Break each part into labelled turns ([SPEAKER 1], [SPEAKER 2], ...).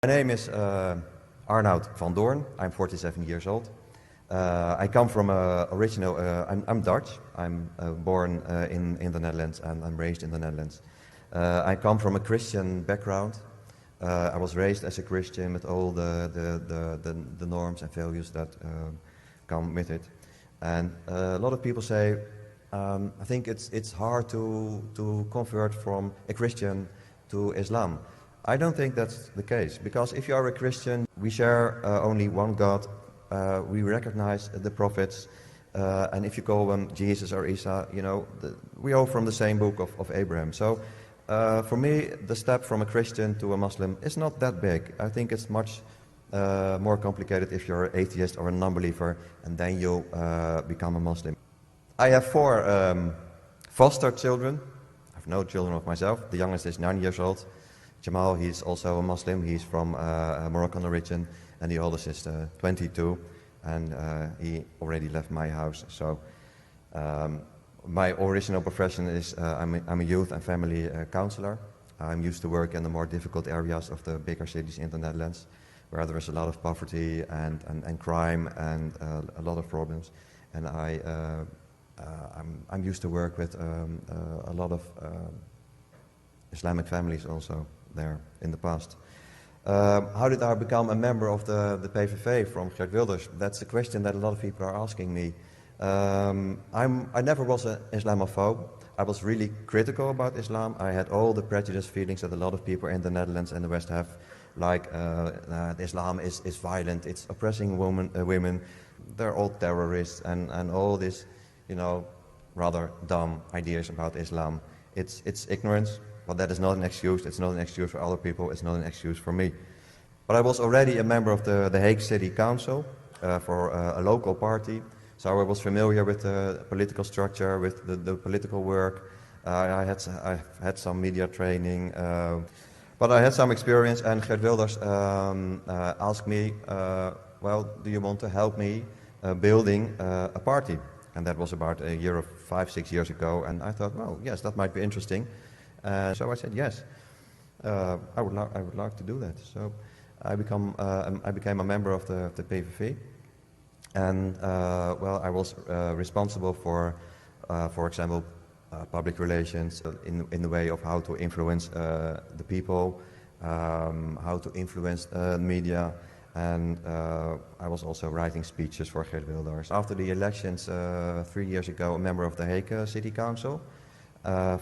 [SPEAKER 1] My name is Arnoud van Doorn. I'm 47 years old. I come from I'm Dutch. I'm born in the Netherlands and I'm raised in the Netherlands. I come from a Christian background. I was raised as a Christian with all the norms and values that come with it. And a lot of people say, I think it's hard to convert from a Christian to Islam. I don't think that's the case, because if you are a Christian, we share only one God, we recognize the prophets, and if you call them Jesus or Isa, we all from the same book of Abraham. So for me, the step from a Christian to a Muslim is not that big. I think it's much more complicated if you're an atheist or a non-believer, and then you become a Muslim. I have 4 foster children. I have no children of myself. The youngest is 9 years old. Jamal, he's also a Muslim. He's from Moroccan origin, and the oldest is 22, and he already left my house. So my original profession is I'm a youth and family counselor. I'm used to work in the more difficult areas of the bigger cities in the Netherlands, where there is a lot of poverty and crime and a lot of problems. And I'm used to work with a lot of Islamic families also there in the past. How did I become a member of the PVV from Geert Wilders? That's a question that a lot of people are asking me. I never was an Islamophobe. I was really critical about Islam. I had all the prejudiced feelings that a lot of people in the Netherlands and the West have, like Islam is violent, it's oppressing women, they're all terrorists, and all this, rather dumb ideas about Islam. It's ignorance. But that is not an excuse. It's not an excuse for other people. It's not an excuse for me. But I was already a member of the Hague City Council for a local party. So I was familiar with the political structure, with the political work. I had some media training. But I had some experience, and Geert Wilders asked me, well, do you want to help me building a party? And that was about a year or 5-6 years ago. And I thought, well, yes, that might be interesting. So I said yes, I would like to do that. So I became a member of the PVV, and I was responsible for example, public relations in the way of how to influence the people, how to influence the media, and I was also writing speeches for Geert Wilders. After the elections 3 years ago, a member of the Hague City Council.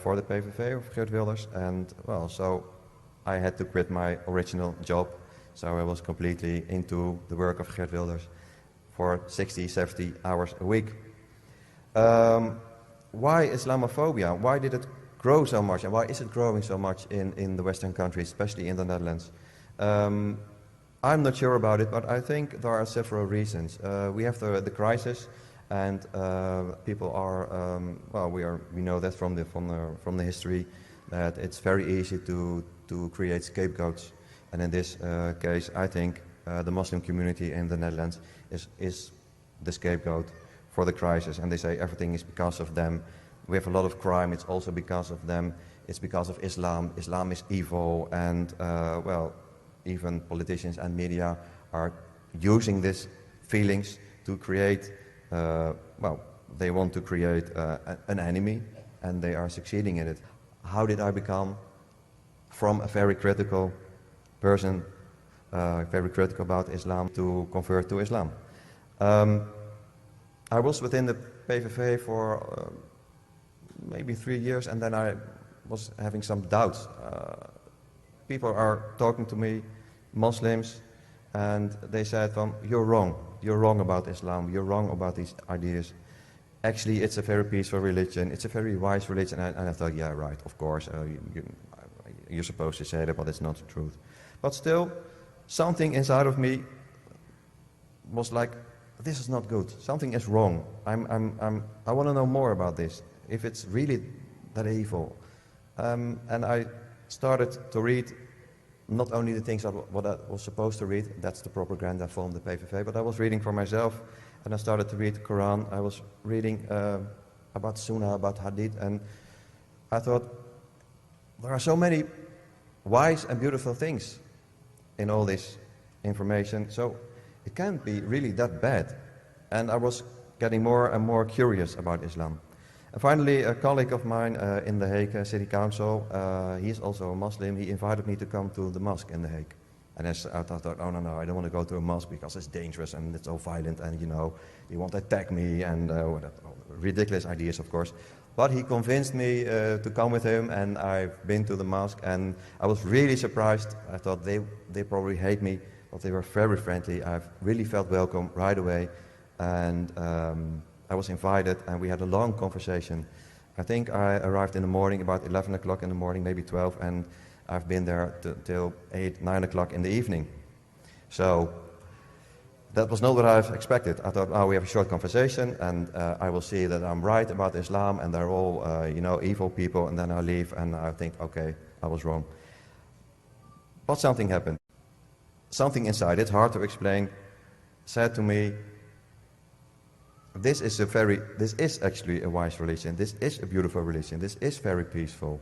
[SPEAKER 1] For the PVV of Geert Wilders, and so I had to quit my original job, so I was completely into the work of Geert Wilders for 60-70 hours a week. Why Islamophobia? Why did it grow so much, and why is it growing so much in the Western countries, especially in the Netherlands? I'm not sure about it, but I think there are several reasons. We have the crisis. And people are we know that from the history that it's very easy to create scapegoats, and in this case I think the Muslim community in the Netherlands is the scapegoat for the crisis, and they say everything is because of them. We have a lot of crime, it's also because of them, it's because of Islam is evil, and even politicians and media are using these feelings to create they want to create an enemy, and they are succeeding in it. How did I become from a very critical person, very critical about Islam, to convert to Islam? I was within the PVV for maybe 3 years, and then I was having some doubts. People are talking to me, Muslims, and they said, you're wrong about Islam, you're wrong about these ideas. Actually, it's a very peaceful religion, it's a very wise religion. And I thought, yeah, right, of course, you're supposed to say that, but it's not the truth. But still, something inside of me was like, this is not good, something is wrong. I want to know more about this, if it's really that evil. And I started to read not only the things what I was supposed to read, that's the propaganda from the PVV, but I was reading for myself, and I started to read the Quran. I was reading about Sunnah, about Hadith, and I thought, there are so many wise and beautiful things in all this information. So it can't be really that bad. And I was getting more and more curious about Islam. And finally, a colleague of mine in The Hague City Council, he is also a Muslim, he invited me to come to the mosque in The Hague. And I thought, oh no, I don't want to go to a mosque because it's dangerous and it's all violent and you want to attack me and ridiculous ideas, of course. But he convinced me to come with him, and I've been to the mosque, and I was really surprised. I thought they probably hate me, but they were very friendly. I really felt welcome right away, and I was invited, and we had a long conversation. I think I arrived in the morning, about 11 o'clock in the morning, maybe 12, and I've been there till 8, 9 o'clock in the evening. So that was not what I expected. I thought, oh, we have a short conversation, and I will see that I'm right about Islam, and they're all, evil people, and then I leave, and I think, okay, I was wrong. But something happened. Something inside, it's hard to explain, said to me, this is actually a wise religion, this is a beautiful religion, this is very peaceful.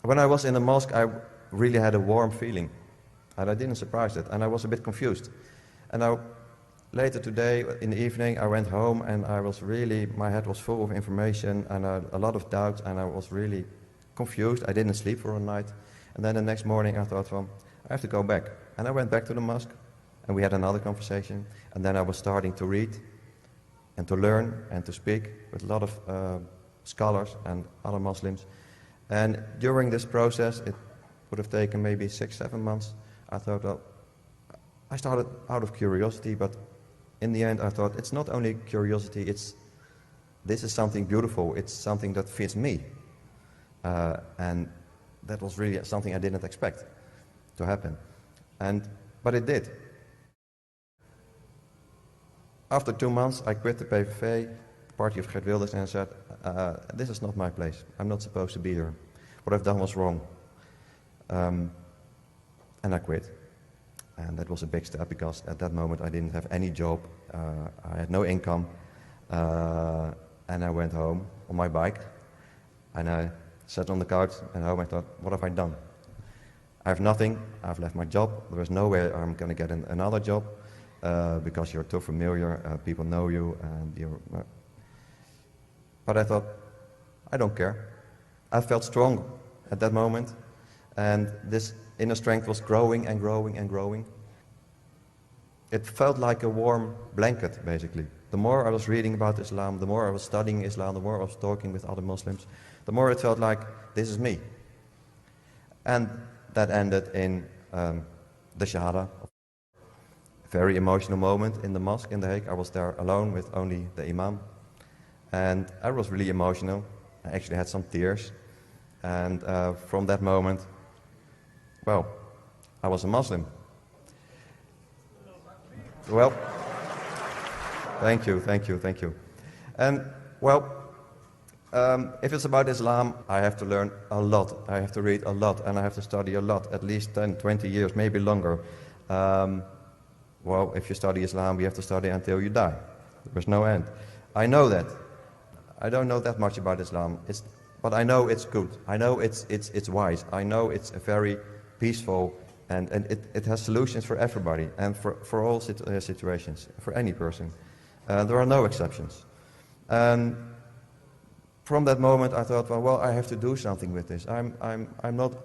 [SPEAKER 1] When I was in the mosque, I really had a warm feeling. And I didn't surprise it, and I was a bit confused. And later today, in the evening, I went home, and my head was full of information, and a lot of doubts, and I was really confused. I didn't sleep for a night. And then the next morning, I thought, well, I have to go back. And I went back to the mosque, and we had another conversation. And then I was starting to read, and to learn, and to speak with a lot of scholars and other Muslims. And during this process, it would have taken maybe 6, 7 months. I thought, well, I started out of curiosity, but in the end I thought, it's not only curiosity, this is something beautiful, it's something that fits me. And that was really something I didn't expect to happen. But it did. After 2 months, I quit the PVV, the party of Geert Wilders, and I said, this is not my place. I'm not supposed to be here. What I've done was wrong. And I quit. And that was a big step, because at that moment I didn't have any job. I had no income. And I went home on my bike. And I sat on the couch at home. I thought, what have I done? I have nothing. I've left my job. There is no way I'm going to get another job. Because you're too familiar. People know you. But I thought, I don't care. I felt strong at that moment, and this inner strength was growing and growing and growing. It felt like a warm blanket, basically. The more I was reading about Islam, the more I was studying Islam, the more I was talking with other Muslims, the more it felt like, this is me. And that ended in the Shahada. A very emotional moment in the mosque in The Hague. I was there alone with only the Imam. And I was really emotional. I actually had some tears. And from that moment, well, I was a Muslim. Well, thank you. And, well, if it's about Islam, I have to learn a lot. I have to read a lot, and I have to study a lot, at least 10, 20 years, maybe longer. Well, if you study Islam, you have to study until you die. There's no end. I know that. I don't know that much about Islam, but I know it's good. I know it's wise. I know it's a very peaceful, and it has solutions for everybody and for all situations, for any person. There are no exceptions. And from that moment, I thought, well, I have to do something with this. I'm not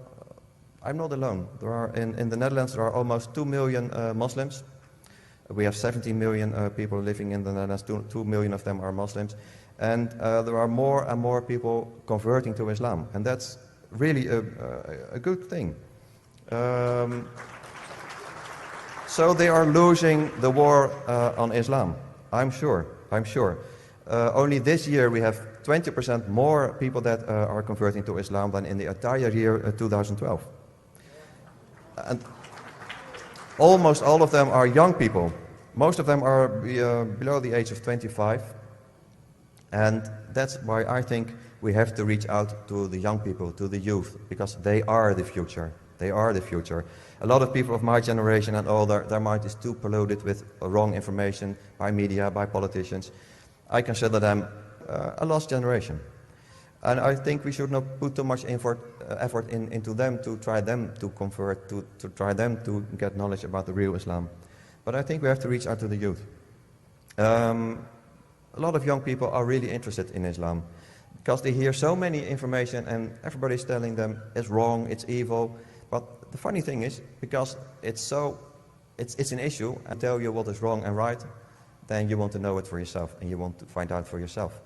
[SPEAKER 1] alone. There are in the Netherlands there are almost 2 million Muslims. We have 17 million people living in the Netherlands. 2 million of them are Muslims. And there are more and more people converting to Islam, and that's really a good thing. So they are losing the war on Islam, I'm sure. Only this year we have 20% more people that are converting to Islam than in the entire year 2012. And almost all of them are young people. Most of them are below the age of 25. And that's why I think we have to reach out to the young people, to the youth, because they are the future. They are the future. A lot of people of my generation and older, their mind is too polluted with wrong information by media, by politicians. I consider them a lost generation. And I think we should not put too much effort into them to try them to convert, to try them to get knowledge about the real Islam. But I think we have to reach out to the youth. A lot of young people are really interested in Islam because they hear so many information and everybody's telling them it's wrong, it's evil. But the funny thing is, because it's an issue and tell you what is wrong and right, then you want to know it for yourself and you want to find out for yourself.